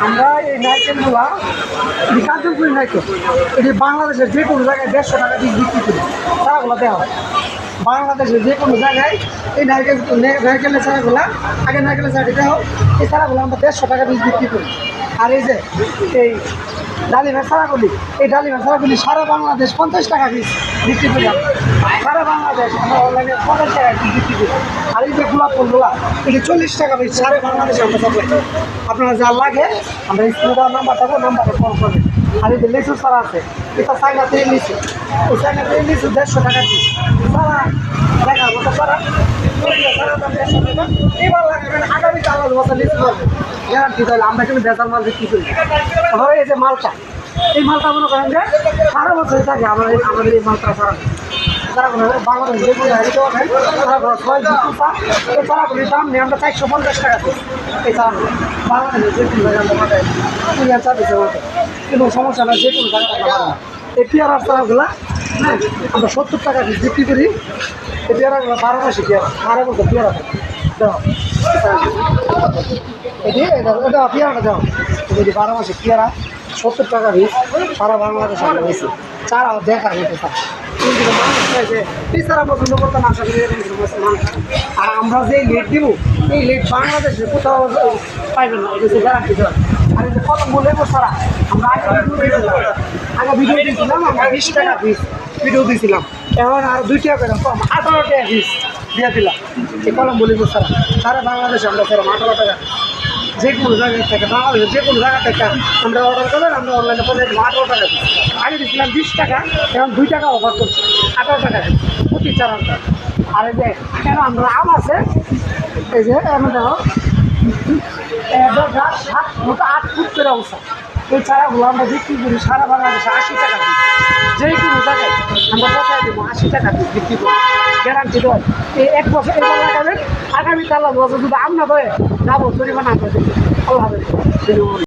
আমরা এই নারকেলগুলা কাঞ্চনপুরি নারকেল এটি বাংলাদেশের যে কোনো জায়গায় 150 টাকা দিয়ে বিক্রি করি, চারাগুলো দেওয়া হয়। বাংলাদেশের যে কোনো জায়গায় এই নারকেলের চারাগুলা, আগে নারকেলের চারা দেওয়া হোক, এই চারাগুলো আমরা 150 টাকা দিয়ে বিক্রি করি। আর এই যে এই ডালিমের চারাগুলি, এই ডালিমের চারাগুলি সারা বাংলাদেশ 50 টাকা পিস বিক্রি করি। সারা বাংলাদেশ আমরা অনলাইনে 50 টাকা পিস বিক্রি করি। আর এই যে গোলাপ ফুলগুলা এটি 40 টাকা পিস সারা বাংলাদেশে আমরা সাপ্লাই। আপনারা যা লাগে আমরা স্কুল দেওয়ার নাম্বারটা নাম্বারে ফোন করবেন। আর এই যে লিচু চারা আছে, এটা চাইনা থেকে লিচু, এই চাইনা থেকে লিচু 150 টাকা পিস চারা। দেখা মতো চারা এবার লাগাবেন, আগামী 4 বছর লিচু করবেন গ্যারান্টি। তাহলে আমরা কিন্তু বেজার মাল বিক্রি করি। তাহলে এই যে মালটা, এই মালটা মনে করেন যে 12 বছর থাকে আমাদের এই মালটা ছাড়া। চারাগুলো বাংলাদেশ যে কোনো জায়গায় পাবেন, চারাগুলো 6 টাকা। এই চারাগুলির দাম নেই আমরা 450 টাকা পিস। এই চারাগুলো বাংলাদেশের যে কোনো জায়গায় আমরা পাঠাই 3,000 মতো, কোনো সমস্যা নয়, যে কোনো জায়গায় আমরা পাঠাই। এই পেয়ারার চারাগুলো হ্যাঁ আমরা 70 টাকা পিস বিক্রি করি। এই পেয়ারাগুলো 12 মাসে পেয়ারা, 12 বছর পেয়ারা থাকে। দেখো এটা পেয়ারাটা দেখো, যদি 12 মাসে পেয়ারা 70 টাকা পিস সারা বাংলাদেশে আমরা বেশি চারা দেখা যেতে চাই। কিন্তু মানুষ চাইছে এই চারা পছন্দ করতে না, আশা করি মানুষ। আর আমরা যে লেট দিব, এই লেট বাংলাদেশে কোথাও পাইবেন না, এটা গ্যারান্টি দেওয়া। আর এই যে কলম বলে ছাড়া আমরা আগে ভিডিও দিয়েছিলাম, আমরা 20 টাকা পিস ভিডিও দিয়েছিলাম, এখন আর 2 টাকা করে কম 18 টাকা পিস দিয়ে দিলাম। এই কলম বলে ছাড়া সারা বাংলাদেশে আমরা সেরকম 18 টাকা যে কোনো জায়গায় থেকে, বাংলাদেশের যে কোনো জায়গা থেকে আমরা অর্ডার করবেন, আমরা অনলাইনে করে 18 টাকা পিস। আগে দিয়েছিলাম 20 টাকা, এখন 2 টাকা অফার করছি 18 টাকা প্রতি চারাটা। আর এই যে কেন আমরা আম আছে, এই যে এমন দেখো 8 ফুট করে অবস্থা। এই চারাগুলো আমরা বিক্রি করি সারা বাংলাদেশে 80 টাকা পিস। যে কোনো জায়গায় আমরা পৌঁছায় দেবো 80 টাকা পিস বিক্রি করি, গ্যারান্টি দেয়। এই 1 বছর এবার লাগাবেন, আগামী 4 বছর যদি আম না দেয় যাবো জরিমানা আমরা দেবো। আল্লাহ হাফেজ।